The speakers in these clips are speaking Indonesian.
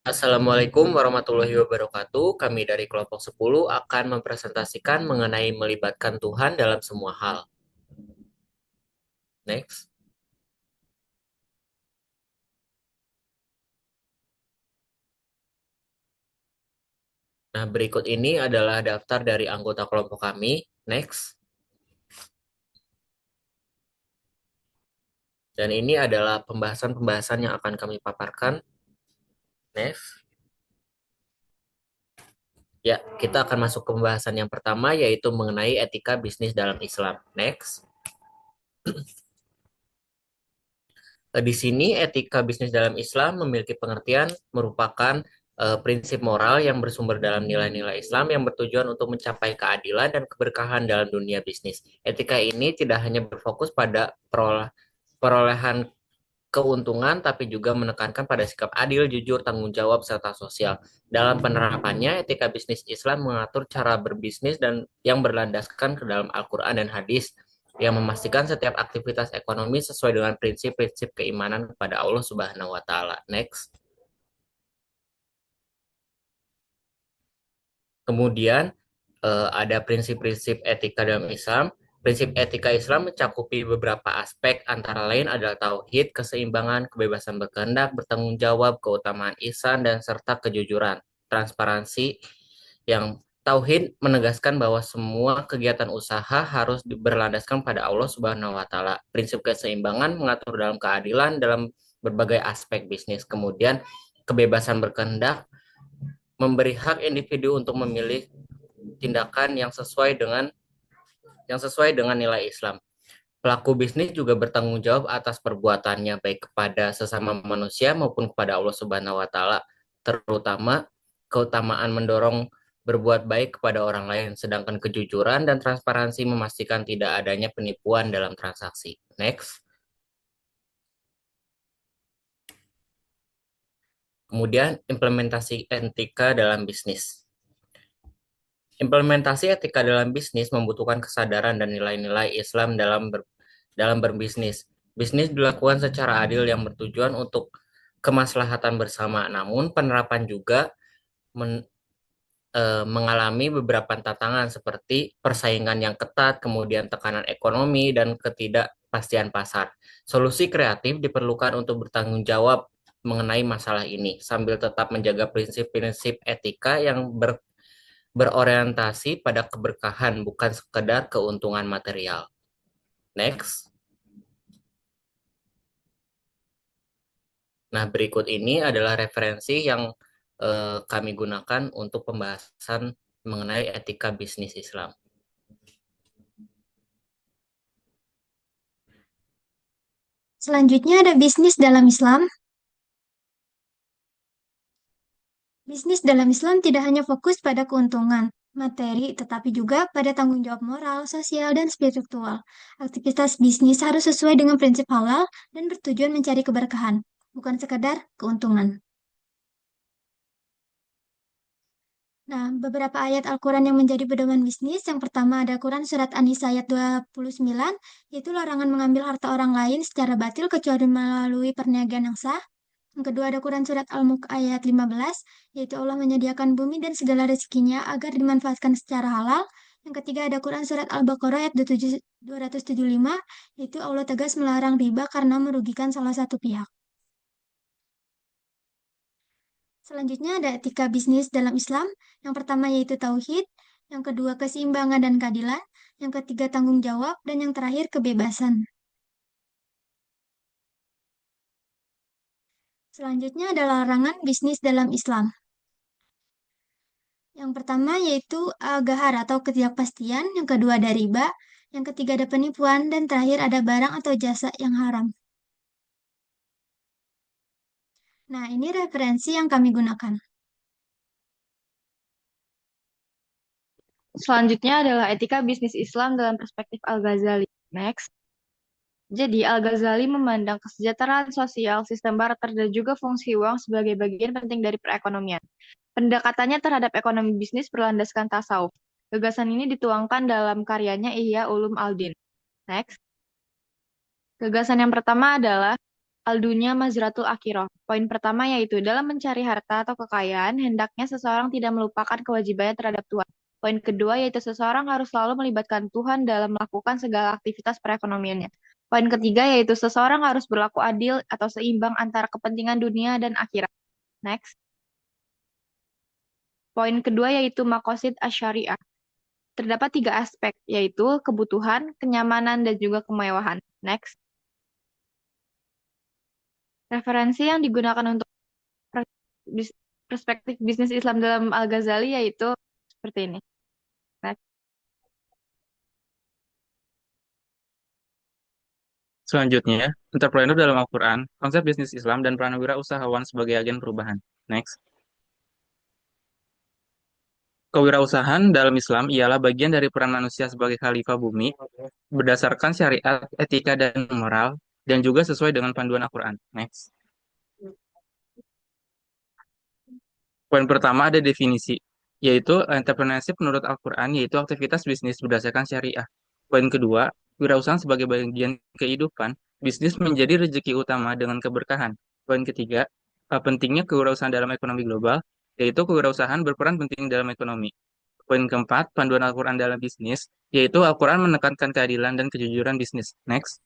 Assalamualaikum warahmatullahi wabarakatuh. Kami dari kelompok 10 akan mempresentasikan mengenai melibatkan Tuhan dalam semua hal. Next. Nah, berikut ini adalah daftar dari anggota kelompok kami. Next. Dan ini adalah pembahasan-pembahasan yang akan kami paparkan. Next. Ya, kita akan masuk ke pembahasan yang pertama, yaitu mengenai etika bisnis dalam Islam. Next. Di sini etika bisnis dalam Islam memiliki pengertian merupakan prinsip moral yang bersumber dalam nilai-nilai Islam yang bertujuan untuk mencapai keadilan dan keberkahan dalam dunia bisnis. Etika ini tidak hanya berfokus pada perolehan keuntungan, tapi juga menekankan pada sikap adil, jujur, tanggung jawab, serta sosial. Dalam penerapannya, etika bisnis Islam mengatur cara berbisnis dan yang berlandaskan ke dalam Al-Quran dan hadis, yang memastikan setiap aktivitas ekonomi sesuai dengan prinsip-prinsip keimanan kepada Allah Subhanahu wa Ta'ala. Next. Kemudian ada prinsip-prinsip etika dalam Islam. Prinsip etika Islam mencakupi beberapa aspek, antara lain adalah tauhid, keseimbangan, kebebasan berkehendak, bertanggung jawab, keutamaan ihsan, dan serta kejujuran. Transparansi yang tauhid menegaskan bahwa semua kegiatan usaha harus berlandaskan pada Allah Subhanahu wa Ta'ala. Prinsip keseimbangan mengatur dalam keadilan dalam berbagai aspek bisnis. Kemudian kebebasan berkehendak memberi hak individu untuk memilih tindakan yang sesuai dengan nilai Islam. Pelaku bisnis juga bertanggung jawab atas perbuatannya baik kepada sesama manusia maupun kepada Allah Subhanahu wa Ta'ala, terutama keutamaan mendorong berbuat baik kepada orang lain, sedangkan kejujuran dan transparansi memastikan tidak adanya penipuan dalam transaksi. Next. Kemudian implementasi etika dalam bisnis. Implementasi etika dalam bisnis membutuhkan kesadaran dan nilai-nilai Islam dalam berbisnis. Bisnis dilakukan secara adil yang bertujuan untuk kemaslahatan bersama. Namun penerapan juga mengalami beberapa tantangan seperti persaingan yang ketat, kemudian tekanan ekonomi, dan ketidakpastian pasar. Solusi kreatif diperlukan untuk bertanggung jawab mengenai masalah ini, sambil tetap menjaga prinsip-prinsip etika yang berorientasi pada keberkahan, bukan sekedar keuntungan material. Next. Nah, berikut ini adalah referensi yang kami gunakan untuk pembahasan mengenai etika bisnis Islam. Selanjutnya ada bisnis dalam Islam. Bisnis dalam Islam tidak hanya fokus pada keuntungan materi, tetapi juga pada tanggung jawab moral, sosial, dan spiritual. Aktivitas bisnis harus sesuai dengan prinsip halal dan bertujuan mencari keberkahan, bukan sekadar keuntungan. Nah, beberapa ayat Al-Quran yang menjadi pedoman bisnis. Yang pertama ada Quran Surat An-Nisa ayat 29, yaitu larangan mengambil harta orang lain secara batil kecuali melalui perniagaan yang sah. Yang kedua ada Quran Surat Al-Mulk ayat 15, yaitu Allah menyediakan bumi dan segala rezekinya agar dimanfaatkan secara halal. Yang ketiga ada Quran Surat Al-Baqarah ayat 275, yaitu Allah tegas melarang riba karena merugikan salah satu pihak. Selanjutnya ada etika bisnis dalam Islam. Yang pertama yaitu tauhid, yang kedua keseimbangan dan keadilan, yang ketiga tanggung jawab, dan yang terakhir kebebasan. Selanjutnya ada larangan bisnis dalam Islam. Yang pertama yaitu gahar atau ketidakpastian, yang kedua ada riba, yang ketiga ada penipuan, dan terakhir ada barang atau jasa yang haram. Nah, ini referensi yang kami gunakan. Selanjutnya adalah etika bisnis Islam dalam perspektif Al-Ghazali. Next. Jadi, Al-Ghazali memandang kesejahteraan sosial, sistem barter, dan juga fungsi uang sebagai bagian penting dari perekonomian. Pendekatannya terhadap ekonomi bisnis berlandaskan tasawuf. Gagasan ini dituangkan dalam karyanya Ihya Ulum Al-Din. Next. Gagasan yang pertama adalah Al-dunya mazratul akhirah. Poin pertama yaitu dalam mencari harta atau kekayaan, hendaknya seseorang tidak melupakan kewajibannya terhadap Tuhan. Poin kedua yaitu seseorang harus selalu melibatkan Tuhan dalam melakukan segala aktivitas perekonomiannya. Poin ketiga yaitu seseorang harus berlaku adil atau seimbang antara kepentingan dunia dan akhirat. Next. Poin kedua yaitu makosid asyariah. Terdapat tiga aspek, yaitu kebutuhan, kenyamanan, dan juga kemewahan. Next. Referensi yang digunakan untuk perspektif bisnis Islam dalam Al-Ghazali yaitu seperti ini. Next. Selanjutnya, entrepreneur dalam Al-Quran, konsep bisnis Islam dan pranawira usahawan sebagai agen perubahan. Next. Kewirausahaan dalam Islam ialah bagian dari peran manusia sebagai khalifah bumi berdasarkan syariat, etika, dan moral, dan juga sesuai dengan panduan Al-Quran. Next. Poin pertama ada definisi, yaitu entrepreneurship menurut Al-Quran, yaitu aktivitas bisnis berdasarkan syariah. Poin kedua, wirausaha sebagai bagian kehidupan, bisnis menjadi rezeki utama dengan keberkahan. Poin ketiga, pentingnya kewirausahaan dalam ekonomi global, yaitu kewirausahaan berperan penting dalam ekonomi. Poin keempat, panduan Al-Quran dalam bisnis, yaitu Al-Quran menekankan keadilan dan kejujuran bisnis. Next.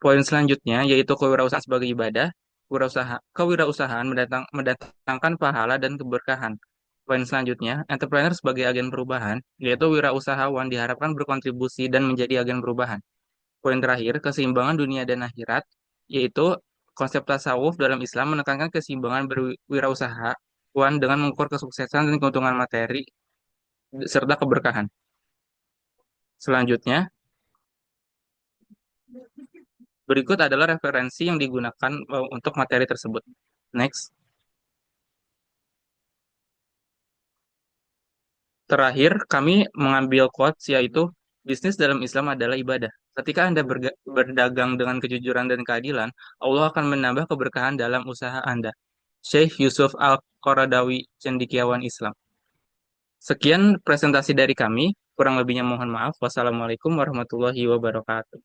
Poin selanjutnya, yaitu kewirausahaan sebagai ibadah, kewirausahaan mendatangkan pahala dan keberkahan. Poin selanjutnya, entrepreneur sebagai agen perubahan, yaitu wirausahawan diharapkan berkontribusi dan menjadi agen perubahan. Poin terakhir, keseimbangan dunia dan akhirat, yaitu konsep tasawuf dalam Islam menekankan keseimbangan berwirausahawan dengan mengukur kesuksesan dan keuntungan materi serta keberkahan. Selanjutnya, berikut adalah referensi yang digunakan untuk materi tersebut. Next. Terakhir, kami mengambil quotes yaitu bisnis dalam Islam adalah ibadah. Ketika Anda berdagang dengan kejujuran dan keadilan, Allah akan menambah keberkahan dalam usaha Anda. Syekh Yusuf Al-Qaradawi, Cendekiawan Islam. Sekian presentasi dari kami. Kurang lebihnya mohon maaf. Wassalamualaikum warahmatullahi wabarakatuh.